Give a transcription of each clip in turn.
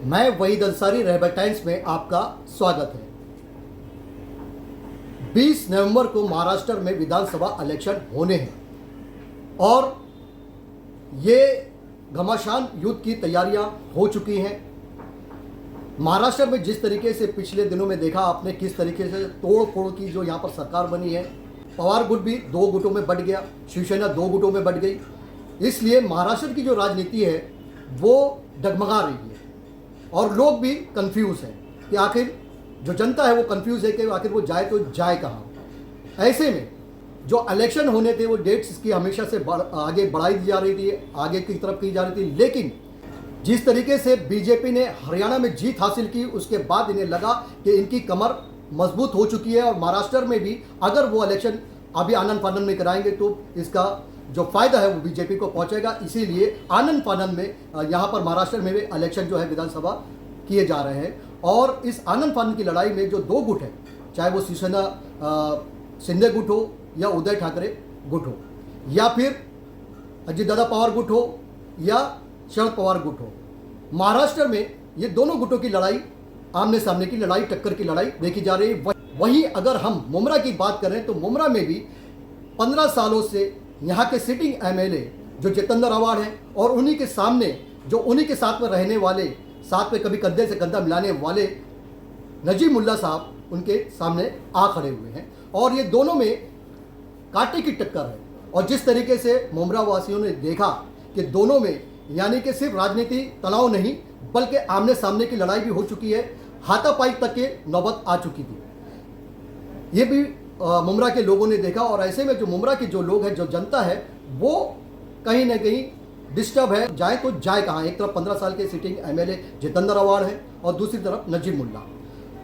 मैं वहीद अंसारी, रहबर टाइम्स में आपका स्वागत है। 20 नवंबर को महाराष्ट्र में विधानसभा इलेक्शन होने हैं और ये घमासान युद्ध की तैयारियां हो चुकी हैं। महाराष्ट्र में जिस तरीके से पिछले दिनों में देखा आपने, किस तरीके से तोड़ फोड़ की जो यहाँ पर सरकार बनी है, पवार गुट भी 2 गुटों में बंट गया, शिवसेना 2 गुटों में बंट गई। इसलिए महाराष्ट्र की जो राजनीति है वो डगमगा रही है और लोग भी कंफ्यूज हैं कि आखिर जो जनता है वो कंफ्यूज है कि आखिर वो जाए तो जाए कहाँ। ऐसे में जो इलेक्शन होने थे वो डेट्स की हमेशा से आगे बढ़ाई जा रही थी, आगे की तरफ की जा रही थी, लेकिन जिस तरीके से बीजेपी ने हरियाणा में जीत हासिल की उसके बाद इन्हें लगा कि इनकी कमर मजबूत हो चुकी है और महाराष्ट्र में भी अगर वो इलेक्शन अभी आनंद फानन में कराएंगे तो इसका जो फायदा है वो बीजेपी को पहुंचेगा। इसीलिए आनंद फानन में यहाँ पर महाराष्ट्र में भी इलेक्शन जो है विधानसभा किए जा रहे हैं और इस आनंद फानन की लड़ाई में जो 2 गुट हैं, चाहे वो शिवसेना शिंदे गुट हो या उद्धव ठाकरे गुट हो या फिर अजितदादा पवार गुट हो या शरद पवार गुट हो, महाराष्ट्र में ये दोनों गुटों की लड़ाई आमने सामने की लड़ाई, टक्कर की लड़ाई देखी जा रही है। वहीं अगर हम मुमरा की बात करें तो मुमरा में भी 15 सालों से यहाँ के सिटिंग एमएलए जो जितेंद्र आव्हाड हैं और उन्हीं के सामने जो उन्हीं के साथ में रहने वाले, साथ में कभी कंधे से कंधा मिलाने वाले नजीब मुल्ला साहब उनके सामने आ खड़े हुए हैं और ये दोनों में कांटे की टक्कर है। और जिस तरीके से मुमरा वासियों ने देखा कि दोनों में यानी कि सिर्फ राजनीति तनाव नहीं बल्कि आमने सामने की लड़ाई भी हो चुकी है, हाथापाई तक के नौबत आ चुकी थी, ये भी मुमरा के लोगों ने देखा। और ऐसे में जो मुमरा के जो लोग हैं, जो जनता है, वो कहीं ना कहीं डिस्टर्ब है, जाए तो जाए कहाँ। एक तरफ 15 साल के सिटिंग एमएलए जितेंद्र आव्हाड है और दूसरी तरफ नजीब मुल्ला।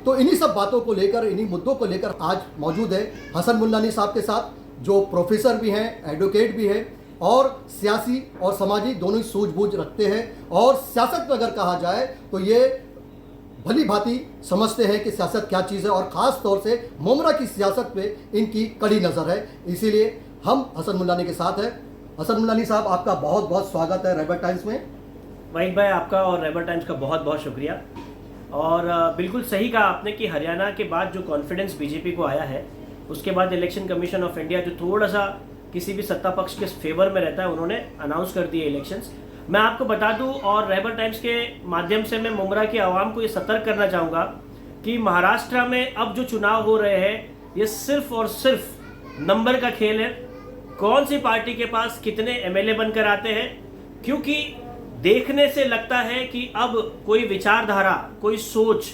तो इन्हीं सब बातों को लेकर, इन्हीं मुद्दों को लेकर आज मौजूद है हसन मुल्लानी साहब के साथ, जो प्रोफेसर भी हैं, एडवोकेट भी हैं और सियासी और समाजी दोनों ही सूझबूझ रखते हैं। और सियासत में अगर कहा जाए तो ये भली भांति समझते हैं कि सियासत क्या चीज़ है और ख़ास तौर से मुमरा की सियासत पे इनकी कड़ी नज़र है। इसीलिए हम हसन मुल्लानी के साथ हैं। हसन मुल्लानी साहब, आपका बहुत बहुत स्वागत है रहबर टाइम्स में। वहीद भाई, आपका और रहबर टाइम्स का बहुत बहुत शुक्रिया। और बिल्कुल सही कहा आपने कि हरियाणा के बाद जो कॉन्फिडेंस बीजेपी को आया है, उसके बाद इलेक्शन कमीशन ऑफ इंडिया जो थोड़ा सा किसी भी सत्ता पक्ष के फेवर में रहता है, उन्होंने अनाउंस कर दिए इलेक्शंस। मैं आपको बता दूं और रहबर टाइम्स के माध्यम से मैं मुमरा की आवाम को ये सतर्क करना चाहूँगा कि महाराष्ट्र में अब जो चुनाव हो रहे हैं ये सिर्फ और सिर्फ नंबर का खेल है। कौन सी पार्टी के पास कितने एमएलए बनकर आते हैं, क्योंकि देखने से लगता है कि अब कोई विचारधारा, कोई सोच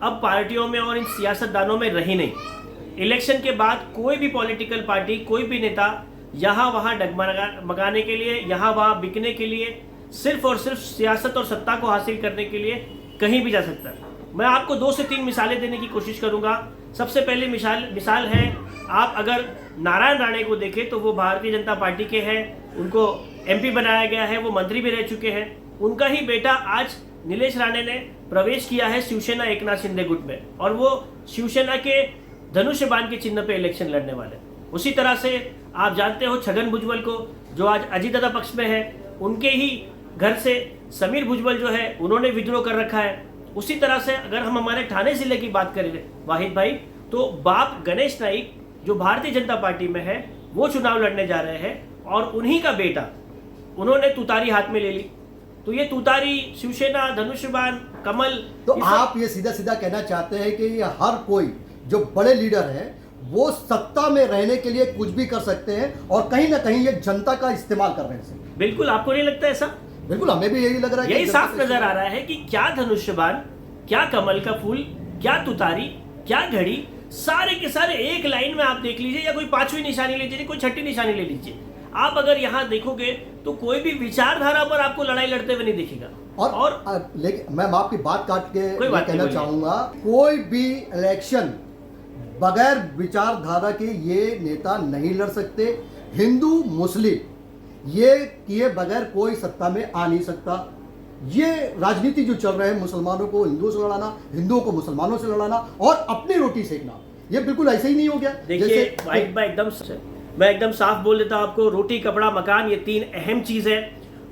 अब पार्टियों में और इन सियासतदानों में रही नहीं। इलेक्शन के बाद कोई भी पॉलिटिकल पार्टी, कोई भी नेता यहाँ वहाँ डगमगाने के लिए, यहाँ वहाँ बिकने के लिए, सिर्फ और सिर्फ सियासत और सत्ता को हासिल करने के लिए कहीं भी जा सकता है। मैं आपको 2 से 3 मिसालें देने की कोशिश करूंगा। सबसे पहले मिसाल है, आप अगर नारायण राणे को देखें तो वो भारतीय जनता पार्टी के हैं, उनको एमपी बनाया गया है, वो मंत्री भी रह चुके हैं। उनका ही बेटा आज नीलेश राणे ने प्रवेश किया है शिवसेना एकनाथ शिंदे गुट में और वो शिवसेना के धनुष्य बाण के चिन्ह पे इलेक्शन लड़ने वाले। उसी तरह से आप जानते हो छगन भुजबल को, जो आज अजितदादा पक्ष में है, उनके ही घर से समीर भुजबल जो है उन्होंने विद्रोह कर रखा है। उसी तरह से अगर हम हमारे ठाणे जिले की बात करें वाहिद भाई, तो बाप गणेश नाइक जो भारतीय जनता पार्टी में है वो चुनाव लड़ने जा रहे हैं और उन्हीं का बेटा, उन्होंने तुतारी हाथ में ले ली। तो ये तुतारी, शिवसेना, धनुष्यबाण, कमल, तो आप ये सीधा सीधा कहना चाहते हैं कि ये हर कोई जो बड़े लीडर है वो सत्ता में रहने के लिए कुछ भी कर सकते हैं और कहीं ना कहीं ये जनता का इस्तेमाल कर रहे हैं। बिल्कुल, आपको नहीं लगता ऐसा? बिल्कुल, हमें भी यही लग रहा है। यही साफ नजर आ रहा है कि क्या धनुष्यबाण, क्या कमल का फूल, क्या तुतारी, क्या घड़ी, सारे के सारे एक लाइन में आप देख लीजिए, या कोई 5वीं निशानी ले लीजिए, कोई 6ठी निशानी ले लीजिए। आप अगर यहाँ देखोगे तो कोई भी विचारधारा पर आपको लड़ाई लड़ते हुए नहीं दिखेगा। और लेकिन मैं आपकी बात काट के कहना चाहूंगा, कोई भी इलेक्शन बगैर विचारधारा के ये नेता नहीं लड़ सकते। हिंदू मुस्लिम ये किए बगैर कोई सत्ता में आ नहीं सकता। ये राजनीति जो चल रहा है, मुसलमानों को हिंदुओं से लड़ाना, हिंदुओं को मुसलमानों से लड़ाना और अपनी रोटी सेकना, ये बिल्कुल ऐसे ही नहीं हो गया। देखिए भाई, मैं एकदम साफ बोल देता हूं आपको, रोटी, कपड़ा, मकान, ये 3 अहम चीज है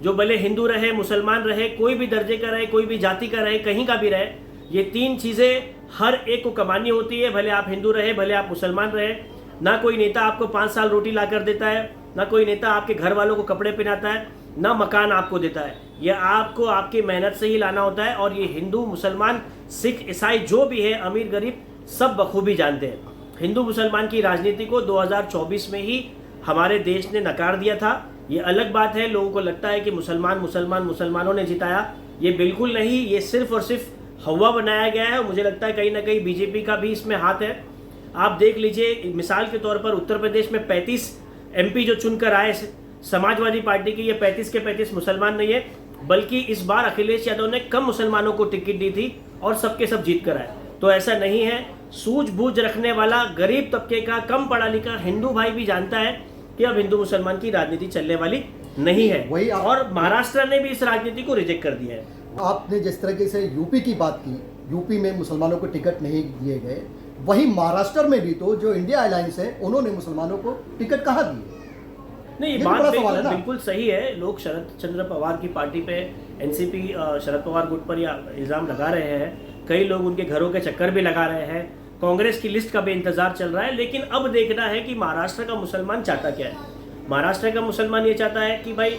जो भले हिंदू रहे, मुसलमान रहे, कोई भी दर्जे का रहे, कोई भी जाति का रहे, कहीं का भी रहे, ये तीन चीज़ें हर एक को कमानी होती है। भले आप हिंदू रहे, भले आप मुसलमान रहे। ना कोई नेता आपको 5 साल रोटी ला कर देता है, ना कोई नेता आपके घर वालों को कपड़े पहनाता है, ना मकान आपको देता है। यह आपको आपकी मेहनत से ही लाना होता है। और ये हिंदू, मुसलमान, सिख, ईसाई जो भी है, अमीर गरीब, सब बखूबी जानते हैं। हिंदू मुसलमान की राजनीति को 2024 में ही हमारे देश ने नकार दिया था। ये अलग बात है, लोगों को लगता है कि मुसलमानों ने जिताया। ये बिल्कुल नहीं, ये सिर्फ और सिर्फ हवा बनाया गया है। और मुझे लगता है कहीं ना कहीं बीजेपी का भी इसमें हाथ है। आप देख लीजिए, मिसाल के तौर पर उत्तर प्रदेश में 35 MP जो चुनकर आए समाजवादी पार्टी के, ये 35 के 35 मुसलमान नहीं है, बल्कि इस बार अखिलेश यादव ने कम मुसलमानों को टिकट दी थी और सबके सब जीत कर आए। तो ऐसा नहीं है। सूझबूझ रखने वाला गरीब तबके का, कम पढ़ा लिखा हिंदू भाई भी जानता है कि अब हिंदू मुसलमान की राजनीति चलने वाली नहीं है। और महाराष्ट्र ने भी इस राजनीति को रिजेक्ट कर दिया है। आपने जिस तरीके से यूपी की बात की, यूपी में मुसलमानों को टिकट नहीं दिए गए, वहीं महाराष्ट्र में भी तो जो इंडिया अलायंस है उन्होंने मुसलमानों को टिकट कहाँ दिए? नहीं, ये बात बिल्कुल सही है। लोग शरद चंद्र पवार की पार्टी पे, एनसीपी शरद पवार गुट पर इल्ज़ाम लगा रहे हैं। कई लोग उनके घरों के चक्कर भी लगा रहे हैं। कांग्रेस की लिस्ट का भी इंतजार चल रहा है। लेकिन अब देखना है कि महाराष्ट्र का मुसलमान चाहता क्या है। महाराष्ट्र का मुसलमान ये चाहता है कि भाई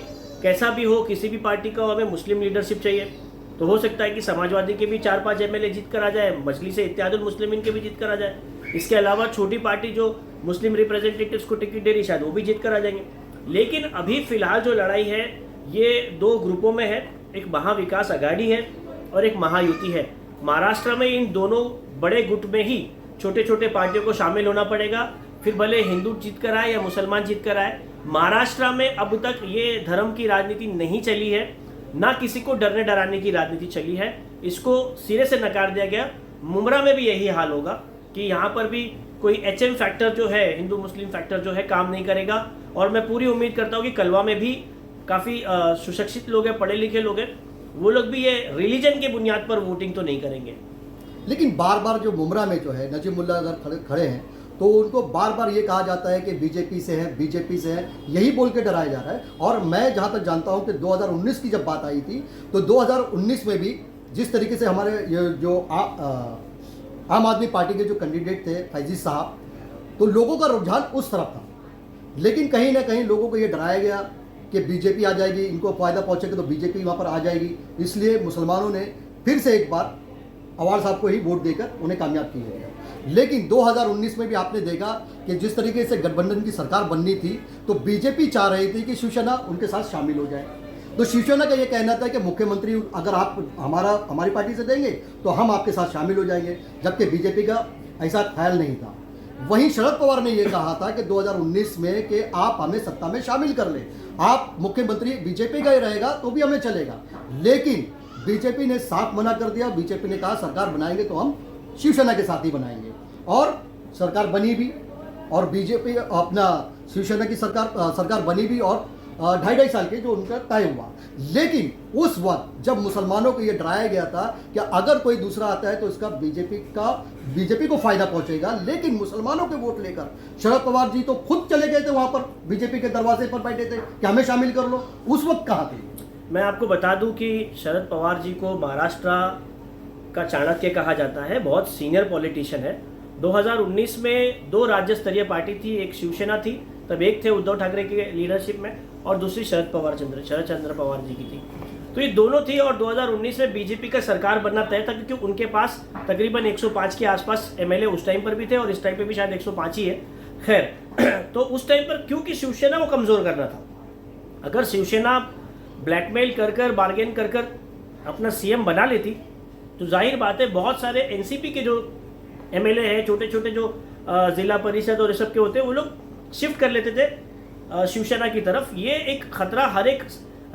कैसा भी हो, किसी भी पार्टी का हो, हमें मुस्लिम लीडरशिप चाहिए। तो हो सकता है कि समाजवादी के भी 4-5 MLA जीत कर आ जाए, मजलिस इत्तेहादुल मुस्लिमीन के भी जीत कर आ जाए। इसके अलावा छोटी पार्टी जो मुस्लिम रिप्रेजेंटेटिव्स को टिकट दे रही, शायद वो भी जीत कर आ जाएंगे। लेकिन अभी फिलहाल जो लड़ाई है ये 2 ग्रुपों में है। एक महाविकास आघाड़ी है और एक महायुति है। महाराष्ट्र में इन दोनों बड़े गुट में ही छोटे छोटे पार्टियों को शामिल होना पड़ेगा। फिर भले हिंदू जीत कर आए या मुसलमान जीत कर आए, महाराष्ट्र में अब तक ये धर्म की राजनीति नहीं चली है, ना किसी को डरने डराने की राजनीति चली है। इसको सिरे से नकार दिया गया। मुमरा में भी यही हाल होगा कि यहाँ पर भी कोई HM फैक्टर जो है, हिंदू मुस्लिम फैक्टर जो है, काम नहीं करेगा। और मैं पूरी उम्मीद करता हूँ कि कलवा में भी काफ़ी सुशिक्षित लोग हैं, पढ़े लिखे लोग हैं, वो लोग भी ये रिलीजन के बुनियाद पर वोटिंग तो नहीं करेंगे। लेकिन बार बार जो मुमरा में जो है नजीमुल्ला अगर खड़े हैं तो उनको बार बार ये कहा जाता है कि बीजेपी से है, बीजेपी से है, यही बोल के डराया जा रहा है। और मैं जहाँ तक जानता हूँ कि 2019 की जब बात आई थी तो 2019 में भी जिस तरीके से हमारे जो आम आदमी पार्टी के जो कैंडिडेट थे फैजी साहब, तो लोगों का रुझान उस तरफ था। लेकिन कहीं ना कहीं लोगों को ये डराया गया कि बीजेपी आ जाएगी, इनको फ़ायदा पहुँचेगा तो बीजेपी वहाँ पर आ जाएगी। इसलिए मुसलमानों ने फिर से एक बार अवार साहब को ही वोट देकर उन्हें कामयाब किया गया। लेकिन 2019 में भी आपने देखा कि जिस तरीके से गठबंधन की सरकार बननी थी तो बीजेपी चाह रही थी कि शिवसेना उनके साथ शामिल हो जाए। तो शिवसेना का ये कहना था कि मुख्यमंत्री अगर आप हमारी पार्टी से देंगे तो हम आपके साथ शामिल हो जाएंगे, जबकि बीजेपी का ऐसा ख्याल नहीं था। वहीं शरद पवार ने यह कहा था कि 2019 में कि आप हमें सत्ता में शामिल कर लें, आप मुख्यमंत्री बीजेपी का ही रहेगा तो भी हमें चलेगा। लेकिन बीजेपी ने साफ मना कर दिया। बीजेपी ने कहा सरकार बनाएंगे तो हम शिवसेना के साथ ही बनाएंगे, और सरकार बनी भी। और बीजेपी अपना शिवसेना की सरकार बनी भी और 2.5 साल के जो उनका तय हुआ। लेकिन उस वक्त जब मुसलमानों को ये डराया गया था कि अगर कोई दूसरा आता है तो इसका बीजेपी को फायदा पहुंचेगा, लेकिन मुसलमानों के वोट लेकर शरद पवार जी तो खुद चले गए थे, वहां पर बीजेपी के दरवाजे पर बैठे थे कि हमें शामिल कर लो। उस वक्त कहाँ थे? मैं आपको बता दूं कि शरद पवार जी को महाराष्ट्र का चाणक्य कहा जाता है, बहुत सीनियर पॉलिटिशियन है। 2019 में 2 राज्य स्तरीय पार्टी थी, एक शिवसेना थी, तब एक थे उद्धव ठाकरे की लीडरशिप में, और दूसरी शरद चंद्र पवार जी की थी। तो ये दोनों थी। और 2019 में बीजेपी का सरकार बनना तय था, क्योंकि उनके पास तकरीबन 105 के आसपास MLA उस टाइम पर भी थे, और इस टाइम पे भी शायद 105 ही है। खैर, तो उस टाइम पर क्योंकि शिवसेना को कमज़ोर करना था, अगर शिवसेना ब्लैकमेल कर बार्गेन कर अपना CM बना लेती तो जाहिर बात है बहुत सारे NCP के जो MLA हैं, छोटे छोटे जो जिला परिषद और ये सब के होते हैं, वो लोग शिफ्ट कर लेते थे शिवसेना की तरफ। ये एक खतरा हर एक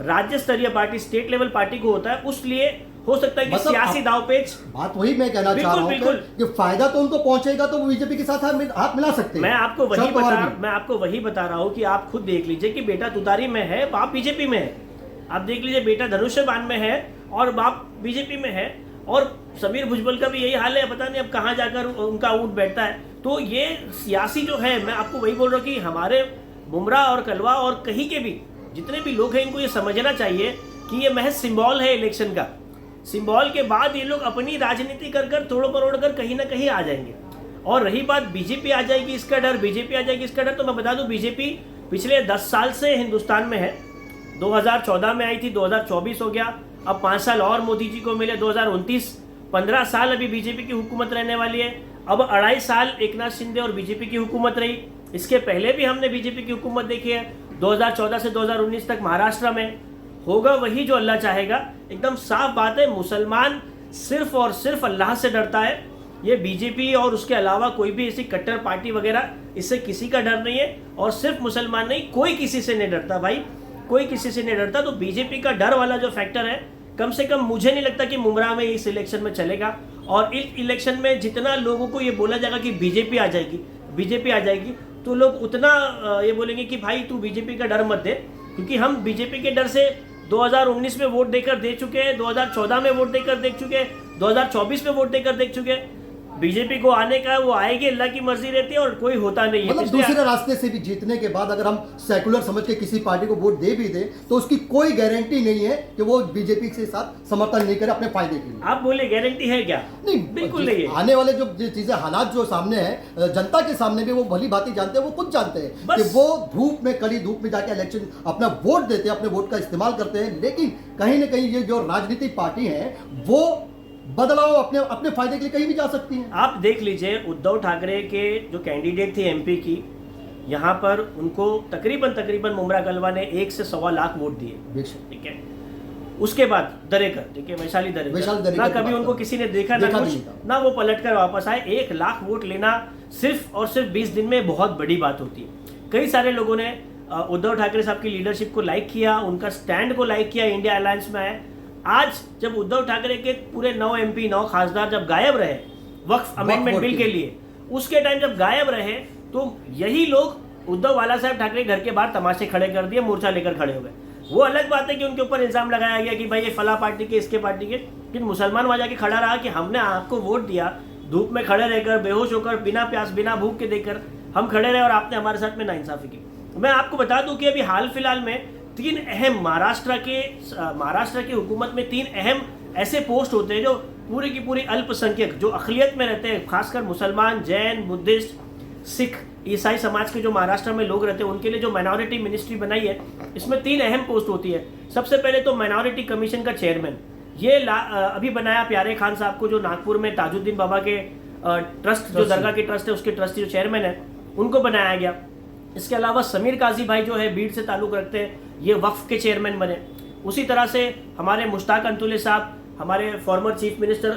राज्य स्तरीय पार्टी, स्टेट लेवल पार्टी को होता है। उसलिए हो सकता है कि सियासी दावपेच, बात वही मैं कहना चाह रहा हूं कि फायदा तो उनको पहुंचेगा तो वो बीजेपी के साथ हाथ मिला सकते हैं। मैं आपको वही बता रहा हूं कि आप खुद देख लीजिए कि बेटा तुतारी में है, बाप बीजेपी में है। आप देख लीजिए, बेटा धनुष्यबाण में है और बाप बीजेपी में है। और समीर भुजबल का भी यही हाल है, पता नहीं अब कहाँ जाकर उनका ऊँट बैठता है। तो ये सियासी जो है, मैं आपको वही बोल रहा हूँ कि हमारे मुमरा और कलवा और कहीं के भी जितने भी लोग हैं इनको ये समझना चाहिए कि ये महज सिंबल है इलेक्शन का। सिंबल के बाद ये लोग अपनी राजनीति कर कर तोड़ मरोड़ कर कहीं ना कहीं आ जाएंगे। और रही बात बीजेपी आ जाएगी इसका डर, बीजेपी आ जाएगी इसका डर, तो मैं बता दूं बीजेपी पिछले 10 साल से हिंदुस्तान में है। 2014 में आई थी, 2024 हो गया, अब 5 साल और मोदी जी को मिले, 2029, 15 साल अभी बीजेपी की हुकूमत रहने वाली है। अब 2.5 साल एकनाथ शिंदे और बीजेपी की हुकूमत रही। इसके पहले भी हमने बीजेपी की हुकूमत देखी है, 2014 से 2019 तक महाराष्ट्र में। होगा वही जो अल्लाह चाहेगा। एकदम साफ बात है, मुसलमान सिर्फ और सिर्फ अल्लाह से डरता है। ये बीजेपी और उसके अलावा कोई भी ऐसी कट्टर पार्टी वगैरह, इससे किसी का डर नहीं है। और सिर्फ मुसलमान नहीं, कोई किसी से नहीं डरता भाई, कोई किसी से नहीं डरता। तो बीजेपी का डर वाला जो फैक्टर है, कम से कम मुझे नहीं लगता कि मुमरा में इस इलेक्शन में चलेगा। और इस इलेक्शन में जितना लोगों को ये बोला जाएगा कि बीजेपी आ जाएगी, बीजेपी आ जाएगी, तो लोग उतना ये बोलेंगे कि भाई तू बीजेपी का डर मत दे। क्योंकि हम बीजेपी के डर से 2019 में वोट देकर दे चुके हैं, 2014 में वोट देकर देख चुके हैं, 2024 में वोट देकर देख चुके हैं। बीजेपी को आने का, वो आएगी, अल्लाह की मर्जी रहती है और कोई होता नहीं है। मतलब दूसरे रास्ते से भी जीतने के बाद अगर हम सेकुलर समझ के किसी पार्टी को वोट दे भी दे तो उसकी कोई गारंटी नहीं है कि वो बीजेपी के साथ समर्थन नहीं करे अपने फायदे के लिए। आप बोले गारंटी है क्या? नहीं, बिल्कुल नहीं है। आने वाले जो चीजें, हालात जो सामने है, जनता के सामने भी वो भली भांति जानते हैं, वो खुद जानते हैं कि वो धूप में, कड़ी धूप में जाके इलेक्शन अपना वोट देते हैं, अपने वोट का इस्तेमाल करते हैं। लेकिन कहीं ना कहीं ये जो राजनीतिक पार्टी है वो बदलाव अपने अपने फायदे के लिए कहीं भी जा सकती है। आप देख लीजिए, उद्धव ठाकरे के जो कैंडिडेट थे एमपी की, यहाँ पर उनको तकरीबन मुमरा गलवा ने 1 से 1.25 लाख वोट दिए, ठीक है। उसके बाद दरेकर, ठीक है, वैशाली दरेकर, ना कभी उनको किसी ने देखा ना कुछ, ना वो पलट कर वापस आए। 1 लाख वोट लेना सिर्फ और सिर्फ 20 दिन में बहुत बड़ी बात होती है। कई सारे लोगों ने उद्धव ठाकरे साहब की लीडरशिप को लाइक किया, उनका स्टैंड को लाइक किया, इंडिया अलायंस में आए। आज जब उद्धव ठाकरे के पूरे 9 एमपी 9 खासदार जब गायब रहे वक्फ अमेंडमेंट बिल के लिए, उसके टाइम जब गायब रहे, तो यही लोग उद्धव वाला साहब ठाकरे घर के बाहर तमाशे खड़े कर दिए, मोर्चा लेकर खड़े हो गए। वो अलग बात है कि उनके ऊपर इल्जाम लगाया गया कि भाई ये फला पार्टी के, इसके पार्टी के, लेकिन मुसलमान वहां जाके खड़ा रहा कि हमने आपको वोट दिया, धूप में खड़े रहकर, बेहोश होकर, बिना प्यास बिना भूख के देकर हम खड़े रहे और आपने हमारे साथ में नाइंसाफी की। मैं आपको बता दूं कि अभी हाल फिलहाल में 3 अहम महाराष्ट्र की हुकूमत में 3 अहम ऐसे पोस्ट होते हैं जो पूरी की पूरी अल्पसंख्यक, जो अक़लियत में रहते हैं, खासकर मुसलमान, जैन, बुद्धिस्ट, सिख, ईसाई समाज के जो महाराष्ट्र में लोग रहते हैं, उनके लिए जो माइनॉरिटी मिनिस्ट्री बनाई है, इसमें 3 अहम पोस्ट होती है। सबसे पहले तो माइनॉरिटी कमीशन का चेयरमैन, ये अभी बनाया प्यारे खान साहब को, जो नागपुर में ताजुद्दीन बाबा के ट्रस्ट, जो दरगाह की ट्रस्ट है, उसके ट्रस्टी जो चेयरमैन है, उनको बनाया गया। इसके अलावा समीर काजी भाई जो है, बीड़ से ताल्लुक़ रखते हैं, ये वक्फ के चेयरमैन बने। उसी तरह से हमारे मुश्ताक अंतुले साहब, हमारे फॉर्मर चीफ मिनिस्टर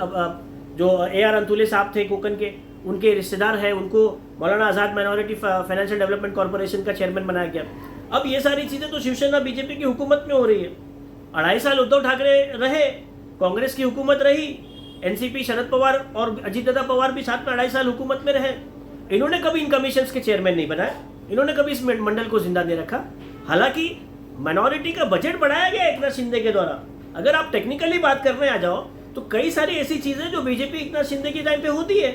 जो AR अंतुले साहब थे कोकन के, उनके रिश्तेदार हैं, उनको मौलाना आज़ाद माइनॉरिटी फाइनेंशियल डेवलपमेंट कॉर्पोरेशन का चेयरमैन बनाया गया। अब ये सारी चीज़ें तो शिवसेना बीजेपी की हुकूमत में हो रही है। 2.5 साल उद्धव ठाकरे रहे, कांग्रेस की हुकूमत रही, NCP शरद पवार और अजीत दादा पवार भी साथ में 2.5 साल हुकूमत में रहे। इन्होंने कभी इन कमीशंस के चेयरमैन नहीं बनाए, इन्होंने कभी इस मंडल को जिंदा नहीं रखा। हालांकि माइनॉरिटी का बजट बढ़ाया गया एकनाथ शिंदे के द्वारा। अगर आप टेक्निकली बात करने आ जाओ तो कई सारी ऐसी चीजें जो बीजेपी एकनाथ शिंदे के टाइम पे होती है,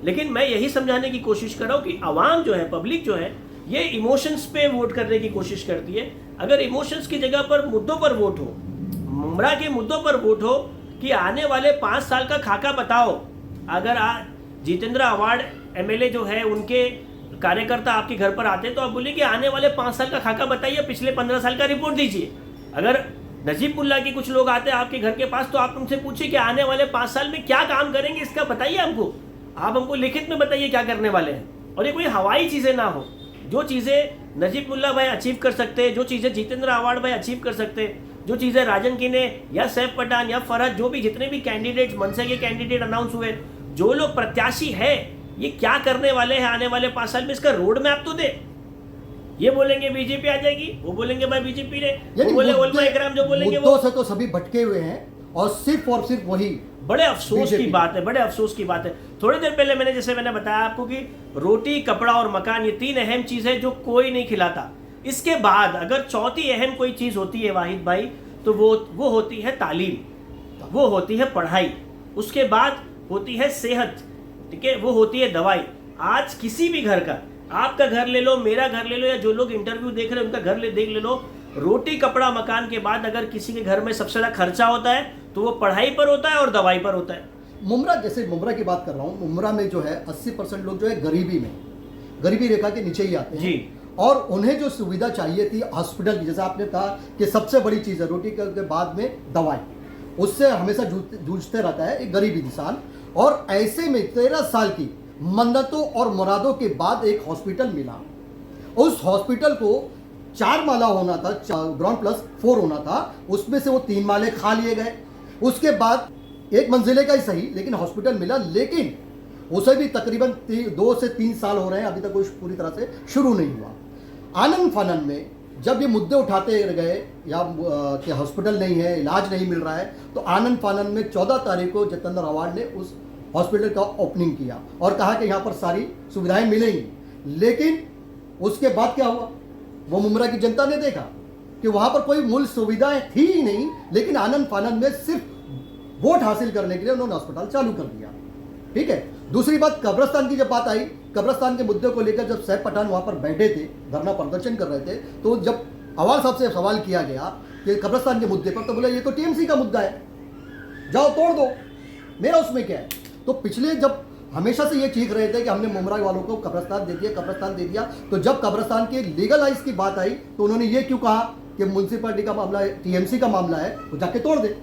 लेकिन मैं यही समझाने की कोशिश कर रहा हूं कि आवाम जो है, पब्लिक जो है, ये इमोशंस पे वोट करने की कोशिश करती है। अगर इमोशंस की जगह पर मुद्दों पर वोट हो, मुमरा के मुद्दों पर वोट हो कि आने वाले 5 साल का खाका बताओ। अगर जितेंद्र अवार्ड MLA जो है, उनके कार्यकर्ता आपके घर पर आते हैं तो आप बोलिए कि आने वाले 5 साल का खाका बताइए, पिछले 15 साल का रिपोर्ट दीजिए। अगर नजीबुल्ला के कुछ लोग आते हैं आपके घर के पास तो आप उनसे पूछिए कि आने वाले 5 साल में क्या काम करेंगे, इसका बताइए हमको। आप हमको लिखित में बताइए क्या करने वाले हैं। और ये कोई हवाई चीज़ें ना हो, जो चीज़ें नजीबुल्ला भाई अचीव कर सकते हैं, जो चीज़ें जितेंद्र अवार्ड भाई अचीव कर सकते हैं, जो चीज़ें राजन किने या सैफ पठान या फरहद, जो भी जितने भी कैंडिडेट्स, मनसे के कैंडिडेट अनाउंस हुए, जो लोग प्रत्याशी है, ये क्या करने वाले हैं आने वाले 5 साल में, इसका रोड मैप तो दे। ये बोलेंगे बीजेपी आ जाएगी, वो बोलेंगे भाई बीजेपी ने, वो बोले उलमा इकराम जो बोलेंगे वो से तो सभी भटके हुए हैं और सिर्फ वही बड़े अफसोस की बात है, बड़े अफसोस की बात है। थोड़ी देर पहले मैंने बताया आपको कि रोटी, कपड़ा और मकान, ये 3 अहम चीज है जो कोई नहीं खिलाता। इसके बाद अगर चौथी अहम कोई चीज होती है वाहिद भाई, तो वो होती है तालीम, वो होती है पढ़ाई, उसके बाद होती है सेहत, ठीक है, वो होती है दवाई। आज किसी भी घर का, आपका घर ले लो, मेरा घर ले लो, या जो लोग इंटरव्यू देख रहे हैं उनका घर देख ले लो, रोटी कपड़ा मकान के बाद अगर किसी के घर में सबसे ज़्यादा खर्चा होता है तो वो पढ़ाई पर होता है और दवाई पर होता है। मुमरा, जैसे मुमरा की बात कर रहा हूँ, मुमरा में जो है 80% लोग जो है गरीबी रेखा के नीचे ही आते हैं जी। और उन्हें जो सुविधा चाहिए थी हॉस्पिटल की, जैसा आपने कहा कि सबसे बड़ी चीज़ है रोटी के बाद में दवाई, उससे हमेशा जूझते रहता है एक गरीब इंसान। और ऐसे में 13 साल की मन्नतों और मुरादों के बाद एक हॉस्पिटल मिला। उस हॉस्पिटल को 4 माला होना था, ग्राउंड प्लस 4 होना था, उसमें से वो 3 माले खा लिए गए। उसके बाद 1 मंजिले का ही सही लेकिन हॉस्पिटल मिला, लेकिन उसे भी तकरीबन 2 से 3 साल हो रहे हैं, अभी तक कुछ पूरी तरह से शुरू नहीं हुआ। आनन फानन में जब ये मुद्दे उठाते गए या कि हॉस्पिटल नहीं है, इलाज नहीं मिल रहा है, तो आनन फानन में 14 तारीख को जितेंद्र आव्हाड ने उस हॉस्पिटल का ओपनिंग किया और कहा कि यहाँ पर सारी सुविधाएं मिलेंगी। लेकिन उसके बाद क्या हुआ, वो मुमरा की जनता ने देखा कि वहाँ पर कोई मूल सुविधाएं थी ही नहीं, लेकिन आनन फानन में सिर्फ वोट हासिल करने के लिए उन्होंने अस्पताल चालू कर दिया। ठीक है। दूसरी बात, कब्रिस्तान की जब बात आई, कब्रिस्तान के मुद्दे को लेकर जब सैफ पठान वहाँ पर बैठे थे, धरना प्रदर्शन कर रहे थे, तो जब अवाल साहब से सवाल किया गया कि कब्रिस्तान के मुद्दे पर, तो बोले ये तो टीएमसी का मुद्दा है, जाओ तोड़ दो, मेरा उसमें क्या है। तो पिछले जब हमेशा से ये चीख रहे थे कि हमने मुमरा वालों को कब्रिस्तान दे दिया, तो जब कब्रिस्तान के लीगलाइज की बात आई तो उन्होंने ये क्यों कहा कि म्यूनसिपैलिटी का मामला है, टीएमसी का मामला है, वो जाके तोड़ दे।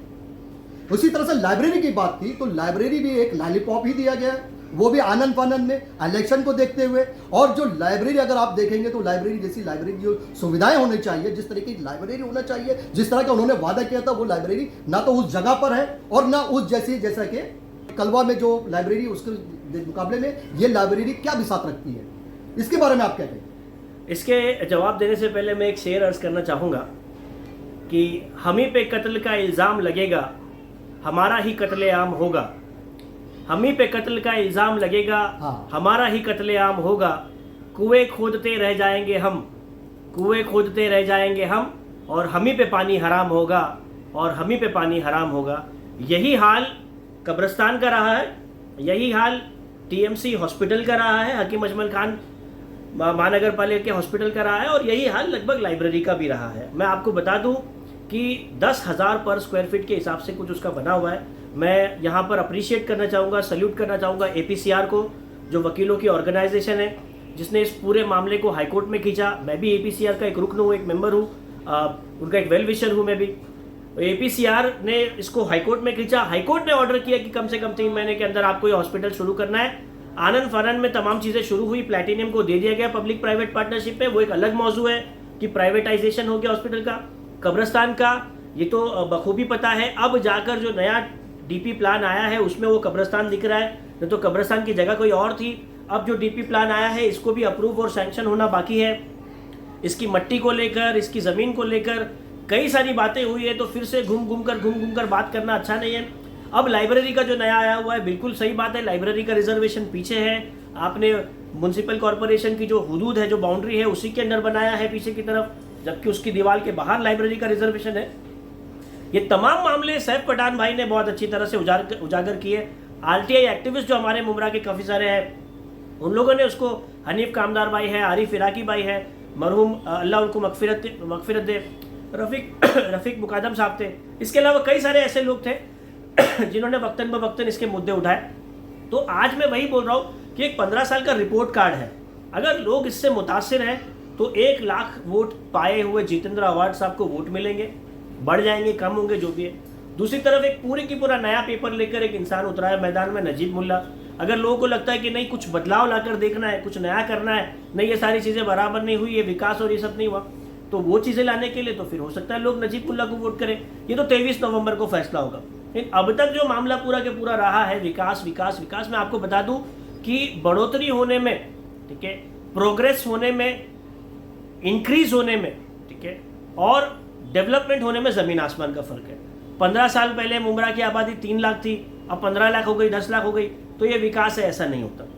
उसी तरह से लाइब्रेरी की बात थी, तो लाइब्रेरी भी एक लॉलीपॉप ही दिया गया, वो भी आनन फानन में इलेक्शन को देखते हुए। और जो लाइब्रेरी अगर आप देखेंगे तो लाइब्रेरी जैसी लाइब्रेरी जो सुविधाएं होनी चाहिए, जिस तरीके की लाइब्रेरी होना चाहिए, जिस तरह का उन्होंने वादा किया था, वो लाइब्रेरी ना तो उस जगह पर है और ना उस जैसा कि कलवा में जो लाइब्रेरी उसके मुकाबले में ये लाइब्रेरी क्या बिसात रखती है, इसके बारे में आप क्या कहें? इसके जवाब देने से पहले मैं एक शेर अर्ज करना चाहूँगा कि हम ही पे कत्ल का इल्ज़ाम लगेगा, हमारा ही कत्लेआम होगा। हम ही पे कत्ल का इल्ज़ाम लगेगा, हमारा ही कत्लेआम होगा। कुएं खोदते रह जाएंगे हम, कुएं खोदते रह जाएंगे हम, और हम ही पे पानी हराम होगा, और हम ही पे पानी हराम होगा। यही हाल कब्रिस्तान का रहा है, यही हाल टीएमसी हॉस्पिटल का रहा है, हकीम अजमल खान महानगर पालिका के हॉस्पिटल का रहा है, और यही हाल लगभग लाइब्रेरी का भी रहा है। मैं आपको बता दूं कि 10,000 पर स्क्वायर फीट के हिसाब से कुछ उसका बना हुआ है। मैं यहाँ पर अप्रिशिएट करना चाहूँगा, सल्यूट करना चाहूँगा एपीसीआर को, जो वकीलों की ऑर्गेनाइजेशन है जिसने इस पूरे मामले को हाईकोर्ट में खींचा। मैं भी एपीसीआर का एक रुकन हूँ, एक मेंबर हूँ, उनका एक वेल विशर हूँ मैं भी। एपीसीआर ने इसको हाईकोर्ट में खींचा, हाईकोर्ट ने ऑर्डर किया कि कम से कम 3 महीने के अंदर आपको ये हॉस्पिटल शुरू करना है। आनन फानन में तमाम चीज़ें शुरू हुई, प्लैटिनियम को दे दिया गया पब्लिक प्राइवेट पार्टनरशिप में, वो एक अलग मौजू है कि प्राइवेटाइजेशन हो गया हॉस्पिटल का। कब्रिस्तान का ये तो बखूबी पता है, अब जाकर जो नया डीपी प्लान आया है उसमें वो कब्रिस्तान दिख रहा है, नहीं तो कब्रिस्तान की जगह कोई और थी। अब जो डीपी प्लान आया है इसको भी अप्रूव और सैंक्शन होना बाकी है। इसकी मट्टी को लेकर, इसकी ज़मीन को लेकर कई सारी बातें हुई है, तो फिर से घूम घूम कर बात करना अच्छा नहीं है। अब लाइब्रेरी का जो नया आया हुआ है, बिल्कुल सही बात है, लाइब्रेरी का रिजर्वेशन पीछे है। आपने म्यूनसिपल कॉरपोरेशन की जो हुदूद है, जो बाउंड्री है, उसी के अंदर बनाया है पीछे की तरफ, जबकि उसकी दीवार के बाहर लाइब्रेरी का रिजर्वेशन है। ये तमाम मामले सैफ पठान भाई ने बहुत अच्छी तरह से उजागर किए। आरटीआई एक्टिविस्ट जो हमारे मुमरा के काफ़ी सारे हैं, उन लोगों ने उसको, हनीफ कामदार भाई है, आरिफ इराकी भाई है, मरहूम अल्लाह उनको मगफिरत दे, रफ़ीक मुकादम साहब थे, इसके अलावा कई सारे ऐसे लोग थे जिन्होंने वक्तन ब वक्तन इसके मुद्दे उठाए। तो आज मैं वही बोल रहा हूँ कि एक 15 साल का रिपोर्ट कार्ड है, अगर लोग इससे मुतासिर हैं तो 1 लाख वोट पाए हुए जितेंद्र आव्हाड साहब को वोट मिलेंगे, बढ़ जाएंगे, कम होंगे, जो भी है। दूसरी तरफ एक पूरे की पूरा नया पेपर लेकर एक इंसान उतरा है मैदान में, नजीब मुल्ला। अगर लोगों को लगता है कि नहीं कुछ बदलाव लाकर देखना है, कुछ नया करना है, नहीं ये सारी चीज़ें बराबर नहीं हुई, ये विकास और ये सब नहीं हुआ, तो वो चीज़ें लाने के लिए तो फिर हो सकता है लोग नजीब मुल्ला को वोट करें। ये तो 23 नवंबर को फैसला होगा। लेकिन अब तक जो मामला पूरा के पूरा रहा है विकास विकास विकास, मैं आपको बता दूं कि बढ़ोतरी होने में, ठीक है, प्रोग्रेस होने में, इंक्रीज होने में, ठीक है, और डेवलपमेंट होने में ज़मीन आसमान का फ़र्क है। 15 साल पहले मुमरा की आबादी 3 लाख थी, अब 15 लाख हो गई, 10 लाख हो गई, तो ये विकास है, ऐसा नहीं होता।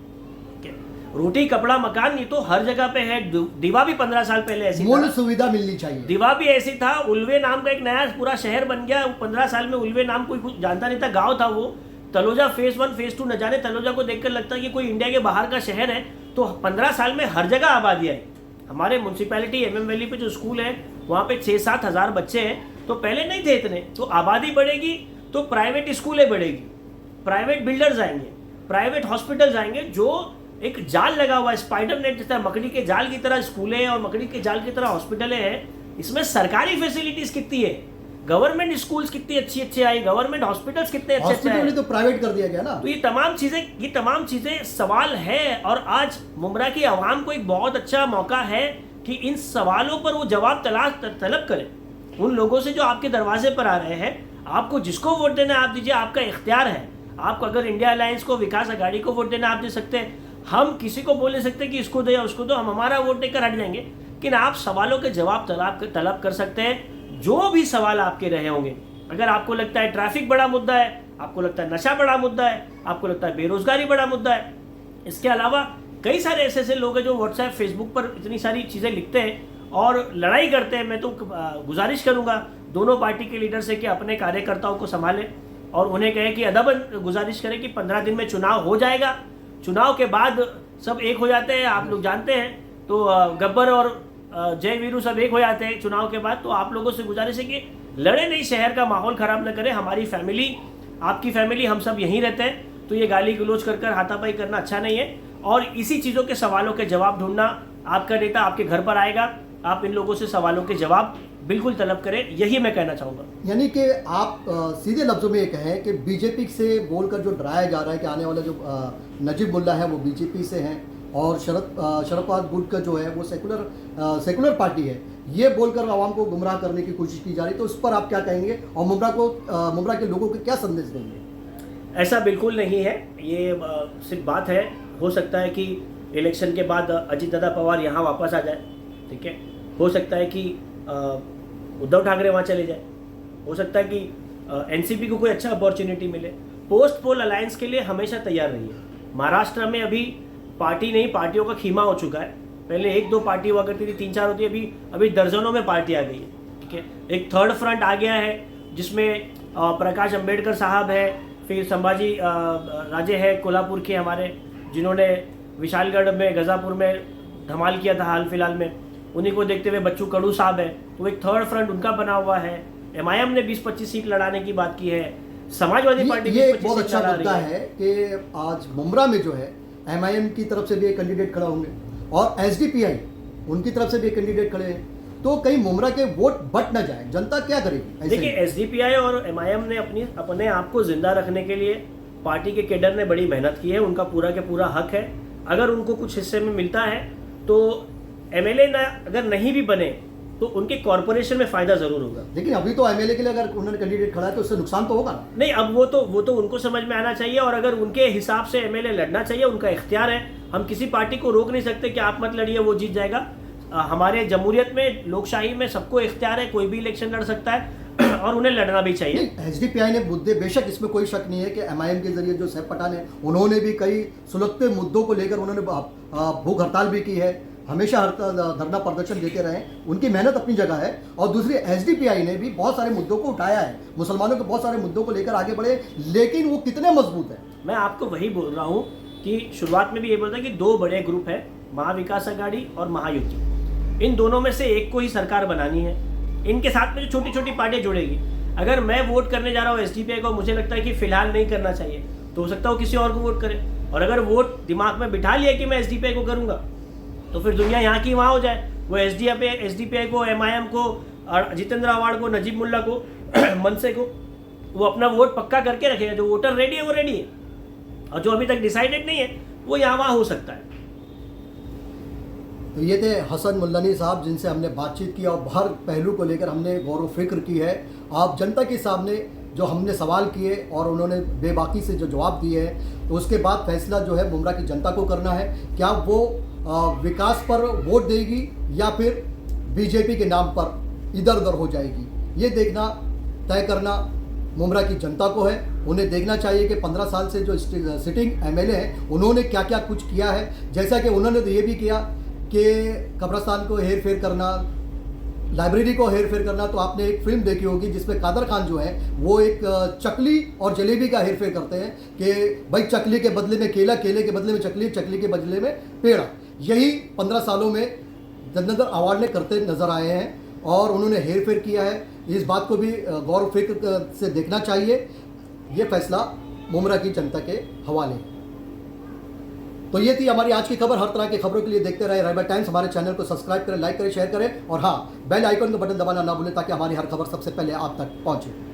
रोटी कपड़ा मकान ये तो हर जगह पे है। दीवा भी 15 साल पहले ऐसी मूल सुविधा मिलनी चाहिए, दीवा भी ऐसी था। उल्वे नाम का एक नया पूरा शहर बन गया 15 साल में। उल्वे नाम कोई कुछ जानता नहीं था, गांव था वो। तलोजा फेज 1 फेज 2 न जाने, तलोजा को देखकर लगता है कि कोई इंडिया के बाहर का शहर है। तो 15 साल में हर जगह आबादी आई। हमारे म्यूनसिपैलिटी MM वैली पे जो स्कूल है वहाँ पे 6-7 हज़ार बच्चे हैं, तो पहले नहीं थे इतने, तो आबादी बढ़ेगी तो प्राइवेट स्कूलें बढ़ेगी, प्राइवेट बिल्डर्स आएंगे, प्राइवेट हॉस्पिटल्स आएंगे, जो एक जाल लगा हुआ है, स्पाइडर नेट जैसा, मकड़ी के जाल की तरह स्कूलें और मकड़ी के जाल की तरह हॉस्पिटलें हैं। इसमें सरकारी फैसिलिटीज कितनी है, गवर्नमेंट स्कूल्स कितनी अच्छी अच्छी आई, गवर्नमेंट हॉस्पिटल्स कितने अच्छे अच्छे हॉस्पिटल हैं, तो प्राइवेट कर दिया गया ना। तो ये तमाम चीजें सवाल है। और आज मुमरा की आवाम को एक बहुत अच्छा मौका है कि इन सवालों पर वो जवाब तलब करें उन लोगों से जो आपके दरवाजे पर आ रहे हैं। आपको जिसको वोट देना है आप दीजिए, आपका इख्तियार है। आपको अगर इंडिया अलायंस को, विकास अघाड़ी को वोट देना आप दे सकते हैं, हम किसी को बोल नहीं सकते कि इसको दो या उसको दो, हम हमारा वोट देकर हट जाएंगे। लेकिन आप सवालों के जवाब तलब कर सकते हैं, जो भी सवाल आपके रहे होंगे। अगर आपको लगता है ट्रैफिक बड़ा मुद्दा है, आपको लगता है नशा बड़ा मुद्दा है, आपको लगता है बेरोजगारी बड़ा मुद्दा है, इसके अलावा कई सारे ऐसे लोग हैं जो व्हाट्सएप फेसबुक पर इतनी सारी चीज़ें लिखते हैं और लड़ाई करते हैं। मैं तो गुजारिश करूंगा दोनों पार्टी के लीडर से कि अपने कार्यकर्ताओं को संभालें और उन्हें कहें कि अदबन गुजारिश करें कि 15 दिन में चुनाव हो जाएगा, चुनाव के बाद सब एक हो जाते हैं, आप लोग जानते हैं। तो गब्बर और जय वीरू सब एक हो जाते हैं चुनाव के बाद। तो आप लोगों से गुजारिश है कि लड़े नहीं, शहर का माहौल खराब न करें। हमारी फैमिली, आपकी फैमिली, हम सब यहीं रहते हैं, तो ये गाली गलोच कर हाथापाई करना अच्छा नहीं है। और इसी चीज़ों के सवालों के जवाब ढूंढना, आपका नेता आपके घर पर आएगा, आप इन लोगों से सवालों के जवाब बिल्कुल तलब करें, यही मैं कहना चाहूँगा। यानी कि आप सीधे लफ्जों में ये कहें कि बीजेपी से बोलकर जो डराया जा रहा है कि आने वाला जो नजीब मुल्ला है वो बीजेपी से हैं और शरद पवार गुट का जो है वो सेकुलर पार्टी है, ये बोलकर आवाम को गुमराह करने की कोशिश की जा रही है, तो उस पर आप क्या कहेंगे और मुमरा के लोगों को क्या संदेश देंगे? ऐसा बिल्कुल नहीं है, ये सिर्फ बात है। हो सकता है कि इलेक्शन के बाद अजीत दादा पवार यहाँ वापस आ जाए, ठीक है। हो सकता है कि उद्धव ठाकरे वहाँ चले जाए, हो सकता है कि एनसीपी को कोई अच्छा अपॉर्चुनिटी मिले। पोस्ट पोल अलायंस के लिए हमेशा तैयार रही है। महाराष्ट्र में अभी पार्टी नहीं, पार्टियों का खीमा हो चुका है। पहले 1-2 पार्टी हुआ करती थी, 3-4 होती है, अभी दर्जनों में पार्टी आ गई है, ठीक है। एक थर्ड फ्रंट आ गया है जिसमें प्रकाश अंबेडकर साहब है, फिर संभाजी राजे है कोल्हापुर के हमारे, जिन्होंने विशालगढ़ में, गजापुर में धमाल किया था हाल फिलहाल में। उन्हीं को देखते हुए बच्चू कडू साहब है, तो एक थर्ड फ्रंट उनका बना हुआ है। एमआईएम ने 20-25 सीट लड़ाने की बात की है। समाजवादी पार्टी ये एक बहुत अच्छा मुद्दा है कि आज मुमरा में जो है एमआईएम की तरफ से भी एक कैंडिडेट खड़ा होंगे और एसडीपीआई उनकी तरफ से भी एक कैंडिडेट खड़े हैं, तो कहीं मुमरा के वोट बट ना जाए, जनता क्या करेगी? देखिए, एसडीपीआई और एमआईएम ने अपने आप को जिंदा रखने के लिए पार्टी के केडर ने बड़ी मेहनत की है, उनका पूरा के पूरा हक है। अगर उनको कुछ हिस्से में मिलता है तो एमएलए अगर नहीं भी बने तो उनके कॉर्पोरेशन में फायदा जरूर होगा। लेकिन अभी तो एमएलए के लिए अगर उन्होंने कैंडिडेट खड़ा है तो उससे नुकसान तो होगा नहीं। अब वो तो उनको समझ में आना चाहिए, और अगर उनके हिसाब से एमएलए लड़ना चाहिए, उनका इख्तियार है। हम किसी पार्टी को रोक नहीं सकते कि आप मत लड़िए, वो जीत जाएगा। हमारे जमहूरियत में, लोकशाही में सबको इख्तियार है, कोई भी इलेक्शन लड़ सकता है और उन्हें लड़ना भी चाहिए। एसडीपीआई ने मुद्दे, बेशक इसमें कोई शक नहीं है कि एमआईएम के जरिए जो सैफ पठान है उन्होंने भी कई सुलगते मुद्दों को लेकर उन्होंने भूख हड़ताल भी की है, हमेशा धरना प्रदर्शन देते रहे, उनकी मेहनत अपनी जगह है। और दूसरी एसडीपीआई ने भी बहुत सारे मुद्दों को उठाया है, मुसलमानों के बहुत सारे मुद्दों को लेकर आगे बढ़े, लेकिन वो कितने मजबूत है। मैं आपको वही बोल रहा हूँ कि शुरुआत में भी ये बोलता कि 2 बड़े ग्रुप है, महाविकास अघाड़ी और महायुति। इन दोनों में से एक को ही सरकार बनानी है। इनके साथ में जो छोटी छोटी पार्टियां जुड़ेगी, अगर मैं वोट करने जा रहा हूँ एसडीपीआई को, मुझे लगता है कि फिलहाल नहीं करना चाहिए, तो हो सकता है वो किसी और को वोट करे। और अगर वोट दिमाग में बिठा लिया कि मैं एसडीपीआई को करूंगा, तो फिर दुनिया यहाँ की वहाँ हो जाए। वो एसडीपीआई को, एमआईएम को, जितेंद्र आवाड़ को, नजीब मुल्ला को, मनसे को, वो अपना वोट पक्का करके रखेगा। जो वोटर रेडी है वो रेडी है, और जो अभी तक डिसाइडेड नहीं है वो यहाँ वहाँ हो सकता है। तो ये थे हसन मुल्लानी साहब, जिनसे हमने बातचीत की और हर पहलू को लेकर हमने गौर व फिक्र की है। आप जनता के सामने जो हमने सवाल किए और उन्होंने बेबाकी से जो जवाब दिए हैं, तो उसके बाद फैसला जो है मुमरा की जनता को करना है। क्या वो विकास पर वोट देगी या फिर बीजेपी के नाम पर इधर उधर हो जाएगी, ये देखना, तय करना मुमरा की जनता को है। उन्हें देखना चाहिए कि 15 साल से जो सिटिंग एमएलए हैं उन्होंने क्या क्या कुछ किया है। जैसा कि उन्होंने तो ये भी किया कि कब्रिस्तान को हेर फेर करना, लाइब्रेरी को हेर फेर करना। तो आपने एक फिल्म देखी होगी जिसमें कादर खान जो है वो एक चकली और जलेबी का हेर फेर करते हैं कि भाई चकली के बदले में केला, केले के बदले में चकली, चकली के बदले में पेड़ा। यही 15 सालों में जनता अवार्ड ने करते नजर आए हैं। और उन्होंने हेर फेर किया है। इस बात को भी गौर फिक्र से देखना चाहिए। ये फैसला मुमरा की जनता के हवाले है। तो ये थी हमारी आज की खबर। हर तरह की खबरों के लिए देखते रहे रायबा टाइम्स। हमारे चैनल को सब्सक्राइब करें, लाइक करें, शेयर करें और हाँ, बेल आइकन का बटन दबाना ना भूलें ताकि हमारी हर खबर सबसे पहले आप तक पहुंचे।